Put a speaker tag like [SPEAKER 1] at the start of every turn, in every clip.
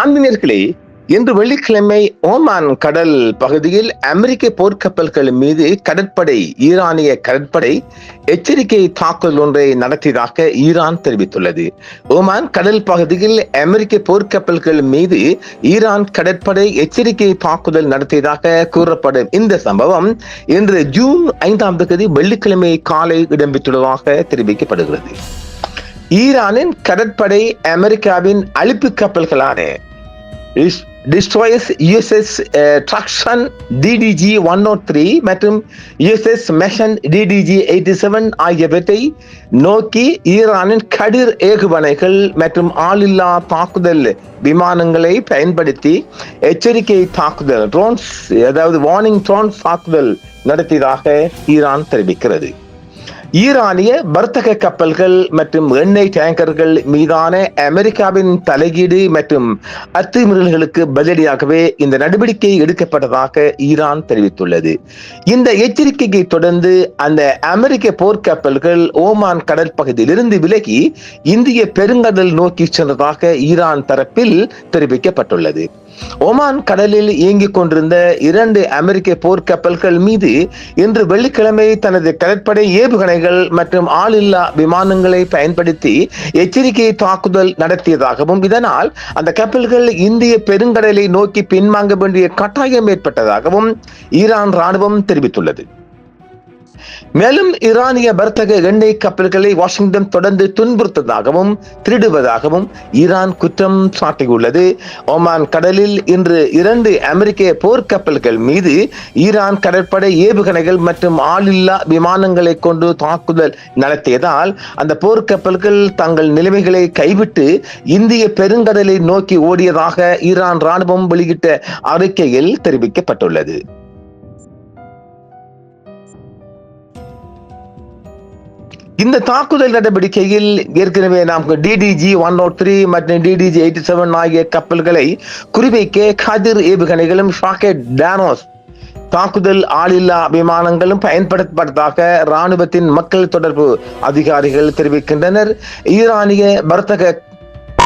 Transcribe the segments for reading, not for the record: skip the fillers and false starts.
[SPEAKER 1] அந்நியர்களே, இன்று வெள்ளிக்கிழமை ஓமான் கடல் பகுதியில் அமெரிக்க போர்க்கப்பல்கள் மீது ஈரானிய கடற்படை எச்சரிக்கை தாக்குதல் ஒன்றை நடத்தியதாக ஈரான் தெரிவித்துள்ளது. ஓமான் கடல் பகுதியில் அமெரிக்க போர்க்கப்பல்கள் மீது ஈரான் கடற்படை எச்சரிக்கை தாக்குதல் நடத்தியதாக கூறப்படும் இந்த சம்பவம் இன்று ஜூன் 5 வெள்ளிக்கிழமை காலை இடம்பெற்றுள்ளதாக தெரிவிக்கப்படுகிறது. ஈரானின் கடற்படை அமெரிக்காவின் அழிப்பு கப்பல்களான டிஸ்ட்ராயர்ஸ் USS ட்ரக்ஷன் DDG-103 மற்றும் USS மெஷன் DDG-87 ஆகியவற்றை நோக்கி ஈரானின் கதிர் ஏவுகணைகள் மற்றும் ஆளில்லா தாக்குதல் விமானங்களை பயன்படுத்தி எச்சரிக்கை தாக்குதல் ட்ரோன்ஸ் வார்னிங் ட்ரோன்ஸ் தாக்குதல் நடத்தியதாக ஈரான் தெரிவிக்கிறது. ஈரானிய வர்த்தக கப்பல்கள் மற்றும் எண்ணெய் டேங்கர்கள் மீதான அமெரிக்காவின் தலையீடு மற்றும் அத்துமீறல்களுக்கு பதிலடியாகவே இந்த நடவடிக்கை எடுக்கப்பட்டதாக ஈரான் தெரிவித்துள்ளது. இந்த எச்சரிக்கையை தொடர்ந்து அந்த அமெரிக்க போர்க்கப்பல்கள் ஓமான் கடற்பகுதியிலிருந்து விலகி இந்திய பெருங்கடல் நோக்கி சென்றதாக ஈரான் தரப்பில் தெரிவிக்கப்பட்டுள்ளது. ஓமான் கடலில் இயங்கிக் கொண்டிருந்த 2 அமெரிக்க போர்க்கப்பல்கள் மீது இன்று வெள்ளிக்கிழமை தனது கடற்படை ஏவுகணைகள் மற்றும் ஆளில்லா விமானங்களை பயன்படுத்தி எச்சரிக்கை தாக்குதல் நடத்தியதாகவும் இதனால் அந்த கப்பல்கள் இந்திய பெருங்கடலை நோக்கி பின்வாங்க வேண்டிய கட்டாயம் ஏற்பட்டதாகவும் ஈரான் ராணுவம் தெரிவித்துள்ளது. மேலும் ஈரானிய வர்த்தக எண்ணெய் கப்பல்களை வாஷிங்டன் தொடர்ந்து துன்புறுத்ததாகவும் திருடுவதாகவும் ஈரான் குற்றம் சாட்டியுள்ளது. ஓமான் கடலில் இன்று 2 அமெரிக்க போர்க்கப்பல்கள் மீது ஈரான் கடற்படை ஏவுகணைகள் மற்றும் ஆளில்லா விமானங்களை கொண்டு தாக்குதல் நடத்தியதால் அந்த போர்க்கப்பல்கள் தங்கள் நிலைமைகளை கைவிட்டு இந்திய பெருங்கடலை நோக்கி ஓடியதாக ஈரான் ராணுவம் வெளியிட்ட அறிக்கையில் தெரிவிக்கப்பட்டுள்ளது. இந்த தாக்குதல் நடவடிக்கையில் ஏற்கனவே நாம் DDG-103 மற்றும் DDG-87 ஆகிய கப்பல்களை குறிவைக்க கதிர் ஏவுகணைகளும் ராக்கெட் டானோஸ் தாக்குதல் ஆளில்லா விமானங்களும் பயன்படுத்தப்பட்டதாக ராணுவத்தின் மக்கள் தொடர்பு அதிகாரிகள் தெரிவிக்கின்றனர். ஈரானிய வர்த்தக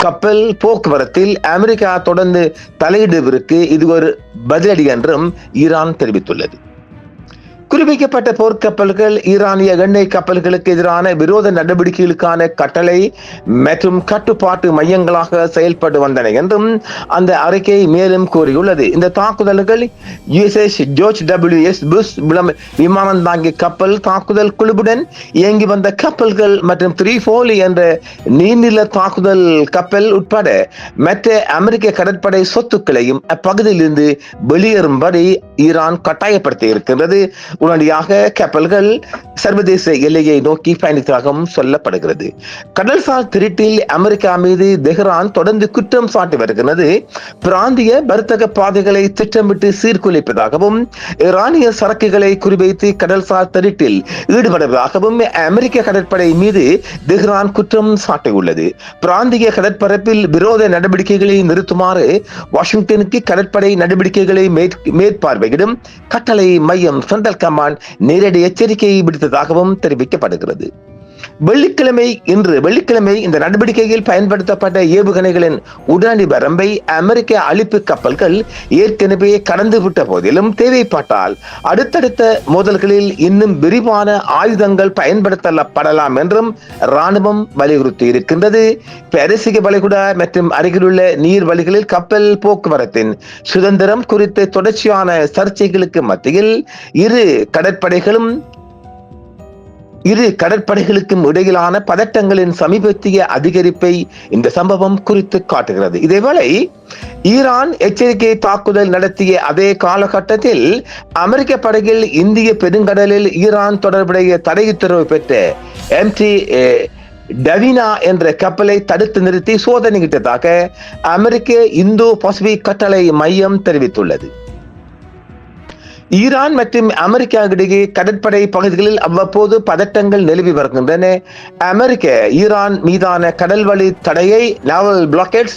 [SPEAKER 1] கப்பல் போக்குவரத்தில் அமெரிக்கா தொடர்ந்து தலையிடுவதற்கு இது ஒரு பதிலடி என்றும் ஈரான் தெரிவித்துள்ளது. குறிப்பிட்ட போர்க்கப்பல்கள் ஈரானிய எண்ணெய் கப்பல்களுக்கு எதிரான விரோத நடவடிக்கைகளுக்கான கட்டளை மற்றும் கட்டுப்பாட்டு மையங்களாக செயல்பட்டு வந்தன என்றும் அந்த அறிக்கை மேலும் கூறியுள்ளது. இந்த தாக்குதல்கள் USS ஜார்ஜ் W.S. புஷ் விமானம் தாங்கிய கப்பல் தாக்குதல் குழுவுடன் இயங்கி வந்த கப்பல்கள் மற்றும் த்ரீஃபோலி என்ற நீர்நில தாக்குதல் கப்பல் உட்பட மற்ற அமெரிக்க கடற்படை சொத்துக்களையும் அப்பகுதியிலிருந்து வெளியேறும்படி ஈரான் கட்டாயப்படுத்தி இருக்கின்றது. உடனடியாக கப்பல்கள் சர்வதேச எல்லையை நோக்கி பயணித்ததாகவும் சொல்லப்படுகிறது. கடல்சார் திருட்டில் அமெரிக்கா மீது தெஹ்ரான் தொடர்ந்து குற்றம் சாட்டி வருகிறது. பிராந்திய வர்த்தக பாதைகளை திட்டமிட்டு சீர்குலைப்பதாகவும் ஈரானிய சரக்குகளை குறிவைத்து கடல்சார் திருட்டில் ஈடுபடுவதாகவும் அமெரிக்க கடற்படை மீது தெஹ்ரான் குற்றம் சாட்டியுள்ளது. பிராந்திய கடற்பரப்பில் விரோத நடவடிக்கைகளை நிறுத்துமாறு வாஷிங்டனுக்கு கடற்படை நடவடிக்கைகளை மேற்பார்வையிடும் கட்டளை மையம் சென்ட்ரல் கமாண்ட் நேரடி எச்சரிக்கையை விடுத்ததாகவும் தெரிவிக்கப்படுகிறது. வெள்ளிக்கிழமை இந்த நடவடிக்கையில் பயன்படுத்தப்பட்ட ஏவுகணைகளின் உடனடி வரம்பை அமெரிக்க அழிப்பு கப்பல்கள் ஏற்கனவே கடந்துவிட்ட போதிலும் தேவைப்பட்டால் அடுத்தடுத்த மோதல்களில் இன்னும் விரிவான ஆயுதங்கள் பயன்படுத்தப்படலாம் என்றும் ராணுவம் வலியுறுத்தி இருக்கின்றது. பசிபிக் வளைகுடா மற்றும் அருகிலுள்ள நீர்வழிகளில் கப்பல் போக்குவரத்தின் சுதந்திரம் குறித்த தொடர்ச்சியான சர்ச்சைகளுக்கு மத்தியில் இரு கடற்படைகளுக்கும் இடையிலான பதட்டங்களின் சமீபத்திய அதிகரிப்பை இந்த சம்பவம் குறித்து காட்டுகிறது. இதேவேளை ஈரான் எச்சரிக்கை தாக்குதல் நடத்திய அதே காலகட்டத்தில் அமெரிக்க படைகள் இந்திய பெருங்கடலில் ஈரான் தொடர்புடைய தடை உத்தரவு பெற்ற MT டவினா என்ற கப்பலை தடுத்து நிறுத்தி சோதனையிட்டதாக அமெரிக்க இந்தோ பசிபிக் கட்டளை மையம் தெரிவித்துள்ளது. ஈரான் மற்றும் அமெரிக்கா இடையே கடற்படை பகுதிகளில் அவ்வப்போது பதட்டங்கள் நிலவி வருகின்றன. அமெரிக்க ஈரான் மீதான கடல்வழி தடையை நாவல் பிளாக்கெட்ஸ்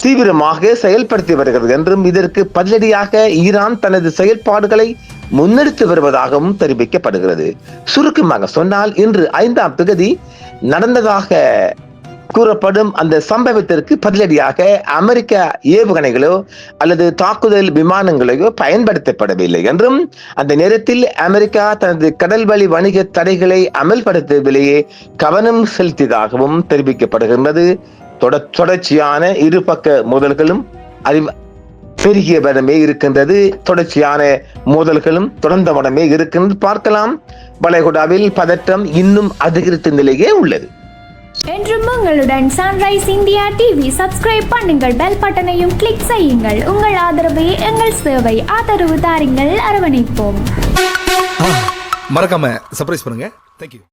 [SPEAKER 1] தீவிரமாக செயல்படுத்தி வருகிறது என்றும் இதற்கு பதிலடியாக ஈரான் தனது செயல்பாடுகளை முன்னெடுத்து வருவதாகவும் தெரிவிக்கப்படுகிறது. சுருக்கமாக சொன்னால் இன்று 5ஆம் தேதி நடந்ததாக கூறப்படும் அந்த சம்பவத்திற்கு பதிலடியாக அமெரிக்க ஏவுகணைகளோ அல்லது தாக்குதல் விமானங்களையோ பயன்படுத்தப்படவில்லை என்றும் அந்த நேரத்தில் அமெரிக்கா தனது கடல்வழி வணிக தடைகளை அமல்படுத்தவிலேயே கவனம் செலுத்தியதாகவும் தெரிவிக்கப்படுகின்றது. தொடர்ச்சியான இருபக்க மோதல்களும் பெருகிய வனமே இருக்கின்றது. தொடர்ச்சியான மோதல்களும் தொடர்ந்த வனமே இருக்கின்றது. பார்க்கலாம், வளைகுடாவில் பதற்றம் இன்னும் அதிகரித்த நிலையே உள்ளது.
[SPEAKER 2] என்றும் உங்களுடன் சன்ரைஸ் இந்தியா டிவி. சப்ஸ்கிரைப் பண்ணுங்கள், பெல் பட்டனையும் கிளிக் செய்யுங்கள். உங்கள் ஆதரவே எங்கள் சேவை. ஆதரவு தாருங்கள், அரவணைப்போம்.
[SPEAKER 3] மறக்காம சர்ப்ரைஸ் பண்ணுங்க. தேங்க்யூ.